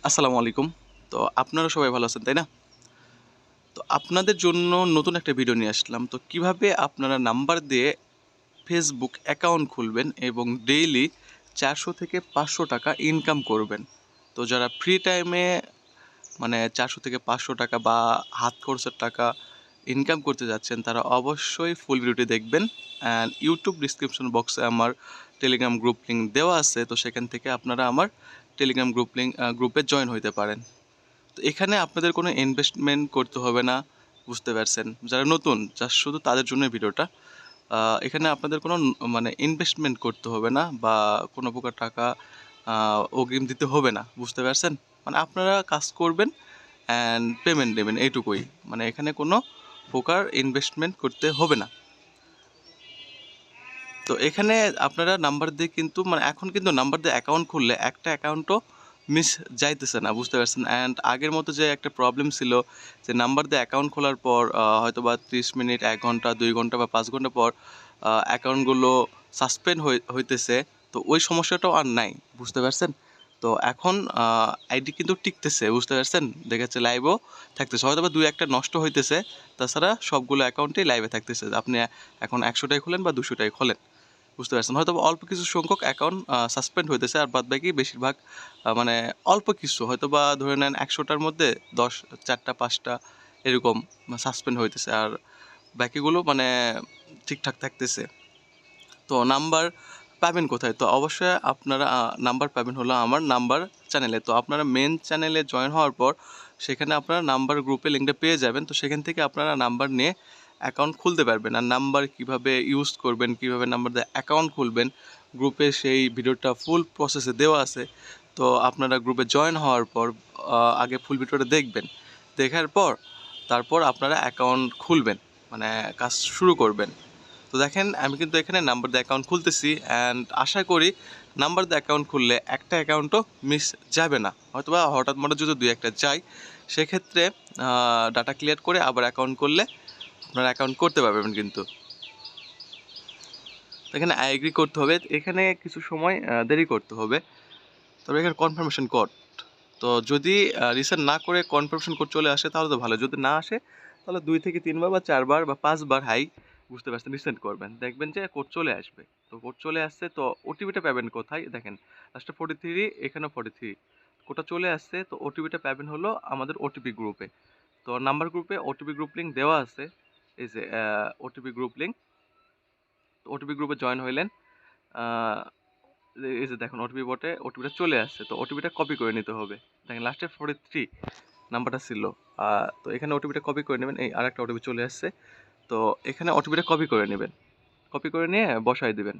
আসসালামু আলাইকুম। তো আপনারা সবাই ভালো আছেন, তাই না? তো আপনাদের জন্য নতুন একটা ভিডিও নিয়ে আসলাম। তো কিভাবে আপনারা নাম্বার দিয়ে ফেসবুক অ্যাকাউন্ট খুলবেন এবং ডেইলি ৪০০ থেকে ৫০০ টাকা ইনকাম করবেন। তো যারা ফ্রি টাইমে মানে ৪০০ থেকে ৫০০ টাকা বা হাত খরচের টাকা ইনকাম করতে যাচ্ছেন, তারা অবশ্যই ফুল ভিডিওটি দেখবেন। অ্যান্ড ইউটিউব ডিসক্রিপশন বক্সে আমার টেলিগ্রাম গ্রুপ লিঙ্ক দেওয়া আছে। তো সেখান থেকে আপনারা আমার টেলিগ্রাম গ্রুপে জয়েন হইতে পারেন। তো এখানে আপনাদের কোনো ইনভেস্টমেন্ট করতে হবে না, বুঝতে পারছেন? যারা নতুন জাস্ট শুধু তাদের জন্য ভিডিওটা। এখানে আপনাদের কোনো মানে ইনভেস্টমেন্ট করতে হবে না বা কোনো প্রকার টাকা অগ্রিম দিতে হবে না, বুঝতে পারছেন? মানে আপনারা কাজ করবেন অ্যান্ড পেমেন্ট দেবেন, এইটুকুই। মানে এখানে কোনো প্রকার ইনভেস্টমেন্ট করতে হবে না। তো এখানে আপনারা নাম্বার দিয়ে কিন্তু মানে এখন কিন্তু নাম্বার দিয়ে অ্যাকাউন্ট খুললে একটা অ্যাকাউন্টও মিস যাইতেছে না, বুঝতে পারছেন? অ্যান্ড আগের মতো যে একটা প্রবলেম ছিল যে নাম্বার দিয়ে অ্যাকাউন্ট খোলার পর হয়তো বা 30 মিনিট, 1 ঘন্টা, 2 ঘন্টা বা 5 ঘন্টা পর অ্যাকাউন্টগুলো সাসপেন্ড হইতেছে। তো ওই সমস্যাটাও আর নাই, বুঝতে পারছেন? তো এখন আইডি কিন্তু টিকতেছে, বুঝতে পারছেন? দেখা যাচ্ছে লাইভও থাকতেছে, হয়তো বা 2-1টা নষ্ট হইতেছে। তাছাড়া সবগুলো অ্যাকাউন্টেই লাইভে থাকতেছে। আপনি এখন 100টাই খোলেন বা 200টাই খোলেন, বুঝতে পারছেন? হয়তো অল্প কিছু সংখ্যক অ্যাকাউন্ট সাসপেন্ড হইতেছে, আর বাদবাকি বেশিরভাগ মানে অল্প কিছু, হয়তো বা ধরে নেন 100টার মধ্যে 4টা 5টা এরকম সাসপেন্ড হইতেছে, আর বাকিগুলো মানে ঠিকঠাক থাকতেছে। তো নাম্বার পাবেন কোথায়? তো অবশ্যই আপনারা নাম্বার পাবেন হলো আমার নাম্বার চ্যানেলে। তো আপনারা মেন চ্যানেলে জয়েন হওয়ার পর সেখানে আপনারা নাম্বার গ্রুপে লিঙ্কটা পেয়ে যাবেন। তো সেখান থেকে আপনারা নাম্বার নিয়ে অ্যাকাউন্ট খুলতে পারবেন। আর নাম্বার কীভাবে ইউজ করবেন, কীভাবে নাম্বার দিয়ে অ্যাকাউন্ট খুলবেন, গ্রুপে সেই ভিডিওটা ফুল প্রসেসে দেওয়া আছে। তো আপনারা গ্রুপে জয়েন হওয়ার পর আগে ফুল ভিডিওটা দেখবেন। দেখার পর তারপর আপনারা অ্যাকাউন্ট খুলবেন, মানে কাজ শুরু করবেন। তো দেখেন আমি কিন্তু এখানে নাম্বার দিয়ে অ্যাকাউন্ট খুলতেছি, অ্যান্ড আশা করি নাম্বার দিয়ে অ্যাকাউন্ট খুললে একটা অ্যাকাউন্টও মিস যাবে না। হয়তোবা হঠাৎ মনে যদি 2-1টা যায়, সেক্ষেত্রে ডাটা ক্লিয়ার করে আবার অ্যাকাউন্ট করলে আপনারা অ্যাকাউন্ট করতে পারবেন কিন্তু। তো এখানে আই এগ্রি করতে হবে, এখানে কিছু সময় দেরি করতে হবে। তবে এখানে কনফার্মেশন কোড, তো যদি রিসেন্ট না করে কনফার্মেশন কোড চলে আসে তাহলে তো ভালো। যদি না আসে তাহলে 2 থেকে 3 বার বা 4 বার বা 5 বার বুঝতে পারছেন, রিসেন্ট করবেন। দেখবেন যে কোড চলে আসবে। তো কোড চলে আসছে, তো ওটিপিটা পাবেন কোথায়? দেখেন লাস্টে 43, এখানেও 43। কোডটা চলে আসছে, তো ওটিপিটা পাবেন হলো আমাদের ওটিপি গ্রুপে। তো নাম্বার গ্রুপে ওটিপি গ্রুপ লিঙ্ক দেওয়া আছে। এই যে ওটিপি গ্রুপ লিঙ্ক। তো ওটিপি গ্রুপে জয়েন হইলেন। আ এই যে দেখুন ওটিপি বটে ওটিপিটা চলে আসছে। তো ওটিপিটা কপি করে নিতে হবে। দেখেন লাস্টে 43 নাম্বারটা ছিল। তো এখানে ওটিপিটা কপি করে নেবেন। এই আরেকটা ওটিপি চলে আসছে। তো এখানে ওটিপিটা কপি করে নেবেন। কপি করে নিয়ে বসায় দিবেন।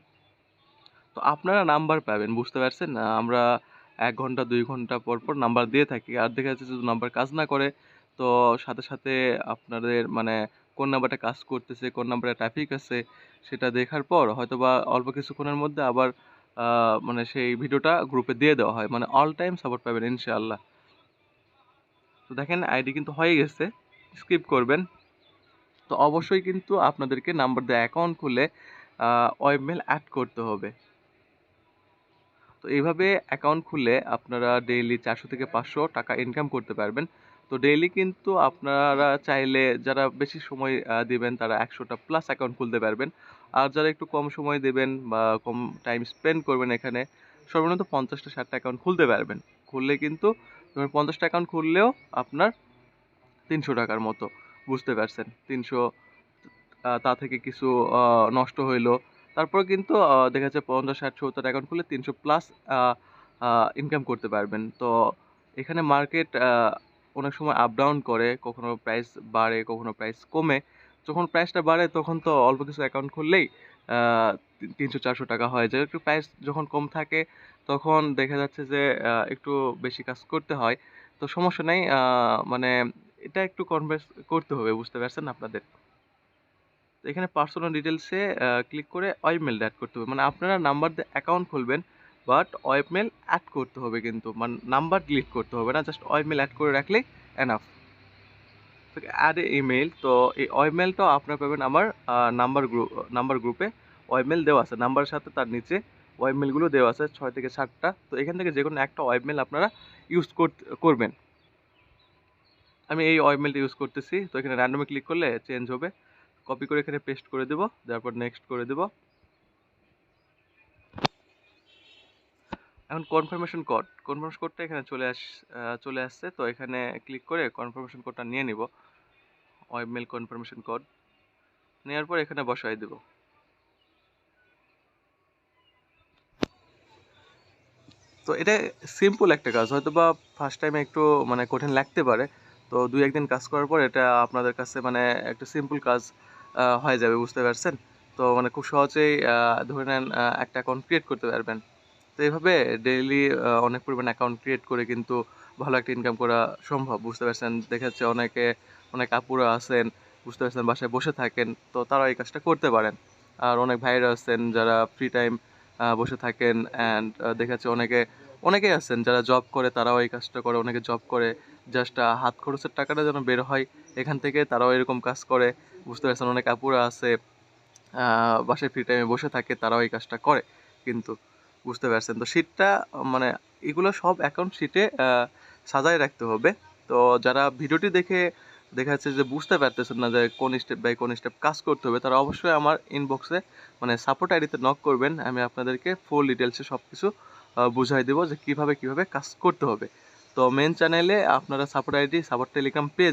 তো আপনারা নাম্বার পাবেন, বুঝতে পারছেন? আমরা ১ ঘন্টা ২ ঘন্টা পর, পর নাম্বার দিয়ে থাকি। আর দেখা যাচ্ছে যদি নাম্বার কাজ না করে, তো সাথে, সাথে আপনাদের মানে কোন নাম্বারটা কাজ করতেছে, কোন নাম্বারে ট্রাফিক আছে, সেটা দেখার পর হয়তোবা অল্প কিছুক্ষণের মধ্যে আবার আ মানে সেই ভিডিওটা গ্রুপে দিয়ে দেওয়া হয়। মানে অল টাইম সাপোর্ট পাবেন ইনশাআল্লাহ। তো দেখেন আইডি কিন্তু হয়ে গেছে। স্কিপ করবেন। তো অবশ্যই কিন্তু আপনাদেরকে নাম্বার দিয়ে অ্যাকাউন্ট খুলে ওয়েবমেল অ্যাড করতে হবে। তো এইভাবে অ্যাকাউন্ট খুললে আপনারা ডেইলি ৪০০ থেকে ৫০০ টাকা ইনকাম করতে পারবেন। তো ডেইলি কিন্তু আপনারা চাইলে যারা বেশি সময় দিবেন তারা ১০০টা প্লাস অ্যাকাউন্ট খুলতে পারবেন। আর যারা একটু কম সময় দিবেন বা কম টাইম স্পেন্ড করবেন এখানে, সর্বনিম্ন ৫০টা ৬০টা অ্যাকাউন্ট খুলতে পারবেন। খুললে কিন্তু ধরুন ৫০টা অ্যাকাউন্ট খুললেও আপনার ৳৩০০ মতো, বুঝতে পারছেন? ৩০০ তা থেকে কিছু আ নষ্ট হইলো। তারপরে কিন্তু দেখা যাচ্ছে ৫০, ৬০, ৭০ অ্যাকাউন্ট খুললে ৩০০ প্লাস আ আ ইনকাম করতে পারবেন। তো এখানে মার্কেট অনেক সময় আপ ডাউন করে, কখনো প্রাইস বাড়ে, কখনো প্রাইস কমে। যখন প্রাইসটা বাড়ে তখন তো অল্প কিছু অ্যাকাউন্ট খুললেই আ ৩০০-৪০০ হয়ে যায়। একটু প্রাইস যখন কম থাকে তখন দেখা যাচ্ছে যে একটু বেশি কাজ করতে হয়। তো সমস্যা নাই। মানে এটা একটু কনভার্স করতে হবে, বুঝতে পারছেন আপনাদের? তো এখানে পার্সোনাল ডিটেইলসে ক্লিক করে ওয়েবমেইলটা এড করতে হবে। মানে আপনারা নাম্বার দিয়ে অ্যাকাউন্ট খুলবেন, বাট ওয়েবমেইল এড করতে হবে কিন্তু। নাম্বার ডিলিট করতে হবে না। জাস্ট ওয়েবমেইল এড করে রাখলেই এনাফ। তো এড এ ইমেইল, তো এই ওয়েবমেইলটাও আপনারা পাবেন আমার নাম্বার গ্রুপে ওয়েবমেইল দেওয়া আছে। নাম্বারের সাথে তার নিচে ওয়েব মেলগুলো দেওয়া আছে 6 থেকে 7টা। তো এখান থেকে যে কোনো একটা ওয়েব মেল আপনারা ইউজ করবেন। আমি এই ওয়েব মেলটা ইউজ করতেছি। তো এখানে র্যান্ডমে ক্লিক করলে চেঞ্জ হবে। কপি করে এখানে পেস্ট করে দেব, তারপর নেক্সট করে দেব। এখন কনফার্মেশন কোডটা এখানে চলে আসছে। তো এখানে ক্লিক করে কনফার্মেশন কোডটা নিয়ে নিব। ওয়েব মেল কনফার্মেশন কোড নেওয়ার পর এখানে বসাই দেব। তো এটা সিম্পল একটা কাজ, হয়তো বা ফার্স্ট টাইমে একটু মানে কঠিন লাগতে পারে। তো 2-1 দিন কাজ করার পর এটা আপনাদের কাছে মানে একটা সিম্পল কাজ হয়ে যাবে, বুঝতে পারছেন? তো মানে খুব সহজেই ধরে নেন একটা অ্যাকাউন্ট ক্রিয়েট করতে পারবেন। তো এইভাবে ডেইলি অনেক পরিমাণে অ্যাকাউন্ট ক্রিয়েট করে কিন্তু ভালো একটা ইনকাম করা সম্ভব, বুঝতে পারছেন? দেখা যাচ্ছে অনেক আপুরা আছেন, বুঝতে পারছেন, বাসায় বসে থাকেন, তো তারা এই কাজটা করতে পারেন। আর অনেক ভাইরা আছেন যারা ফ্রি টাইম বসে থাকেন, অ্যান্ড দেখা যাচ্ছে অনেকেই আছেন যারা জব করে, তারাও এই কাজটা করে। অনেকে জব করে জাস্ট হাত খরচের টাকাটা যেন বের হয় এখান থেকে, তারাও এরকম কাজ করে, বুঝতে পারছেন? অনেক আপুরা আছে বাসায় ফ্রি টাইমে বসে থাকে, তারাও এই কাজটা করে কিন্তু, বুঝতে পারছেন? তো শীটটা মানে এগুলো সব অ্যাকাউন্ট শিটে সাজায় রাখতে হবে। তো যারা ভিডিওটি দেখে দেখা যাচ্ছে যে বুঝতে পারতেছেন না যে কোন স্টেপ বাই কোন স্টেপ কাজ করতে হবে, তারা অবশ্যই আমার ইনবক্সে মানে সাপোর্ট আইডিতে নক করবেন। আমি আপনাদেরকে ফুল ডিটেলসে সব কিছু বুঝাই দেবো যে কীভাবে কাজ করতে হবে। তো মেন চ্যানেলে আপনারা সাপোর্ট টেলিগ্রাম পেয়ে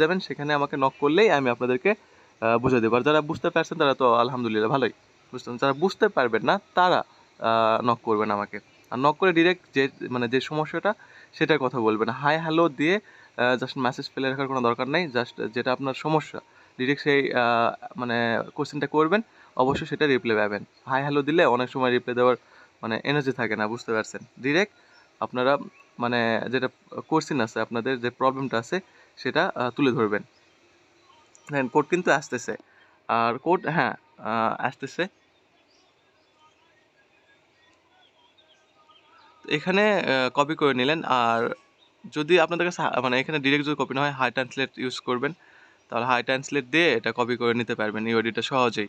যাবেন, সেখানে আমাকে নক করলেই আমি আপনাদেরকে বুঝিয়ে দেবো। আর যারা বুঝতে পারছেন তারা তো আলহামদুলিল্লাহ ভালোই, বুঝতে যারা বুঝতে পারবেন না তারা নক করবেন আমাকে। আর নক করে ডিরেক্ট যে সমস্যাটা সেটার কথা বলবেন। হাই হ্যালো দিয়ে জাস্ট মেসেজ ফেলে রাখার কোনো দরকার নেই। জাস্ট যেটা আপনার সমস্যা ডিরেক্ট সেই মানে কোশ্চেনটা করবেন, অবশ্যই সেটা রিপ্লাই পাবেন। হাই হ্যালো দিলে অনেক সময় রিপ্লাই দেওয়ার মানে এনার্জি থাকে না, বুঝতে পারছেন? ডিরেক্ট আপনারা মানে যেটা কোশ্চেন আছে, আপনাদের যে প্রবলেমটা আছে সেটা তুলে ধরবেন। দেখেন কোড কিন্তু আসতেছে, আর কোড হ্যাঁ আসতেছে। তো এখানে কপি করে নিলেন। আর যদি আপনাদের কাছে মানে এখানে ডিরেক্ট যদি কপি না হয়, হাই ট্রান্সলেট ইউজ করবেন, তাহলে হাই ট্রান্সলেট দিয়ে এটা কপি করে নিতে পারবেন ইউআইডিটা সহজেই,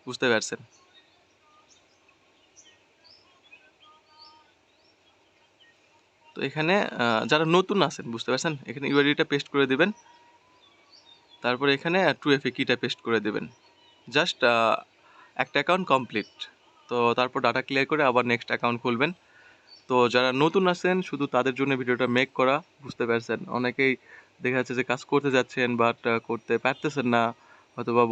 বুঝতে পারছেন? তো এখানে যারা নতুন আছেন, বুঝতে পারছেন, এখানে ইউআইডিটা পেস্ট করে দিবেন। তারপরে এখানে 2FA কিটা পেস্ট করে দিবেন। জাস্ট একটা অ্যাকাউন্ট কমপ্লিট। তো তারপর ডাটা ক্লিয়ার করে আবার নেক্সট অ্যাকাউন্ট খুলবেন। তো যারা নতুন আছেন শুধু তাদের জন্য ভিডিওটা মেক করা, বুঝতে পারছেন? অনেকেই দেখা যাচ্ছে যে কাজ করতে যাচ্ছেন বাট করতে পারতেছেন না, হয়তোবা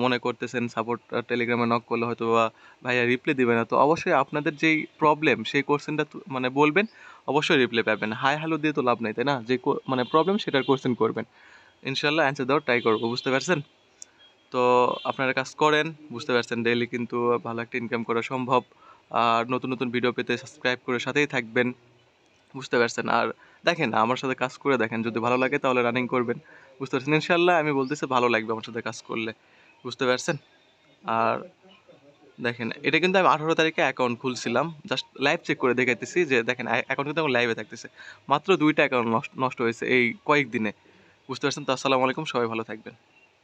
মনে করতেছেন সাপোর্ট টেলিগ্রামে নক করলে হয়তোবা ভাইয়া রিপ্লাই দিবে না। তো অবশ্যই আপনাদের যেই প্রবলেম সেই কোশ্চেনটা মানে বলবেন, অবশ্যই রিপ্লাই পাবেন। হাই হ্যালো দিয়ে তো লাভ নেই, তাই না? যে মানে প্রবলেম সেটার কোশ্চেন করবেন, ইনশাল্লাহ অ্যান্সার দেওয়ার ট্রাই করবো, বুঝতে পারছেন? তো আপনারা কাজ করেন, বুঝতে পারছেন, ডেইলি কিন্তু ভালো একটা ইনকাম করা সম্ভব। আর নতুন ভিডিও পেতে সাবস্ক্রাইব করে সাথেই থাকবেন, বুঝতে পারছেন? আর দেখেন আমার সাথে কাজ করে দেখেন, যদি ভালো লাগে তাহলে রানিং করবেন, বুঝতে পারছেন? ইনশাল্লাহ আমি বলতেছি ভালো লাগবে আমার সাথে কাজ করলে, বুঝতে পারছেন? আর দেখেন এটা কিন্তু আমি 18 তারিখে অ্যাকাউন্ট খুলছিলাম, জাস্ট লাইভ চেক করে দেখাইতেছি যে দেখেন অ্যাকাউন্ট কিন্তু এখন লাইভে থাকতেছে। মাত্র 2টা অ্যাকাউন্ট নষ্ট হয়েছে এই কয়েকদিনে, বুঝতে পারছেন? তো আসসালামু আলাইকুম, সবাই ভালো থাকবেন।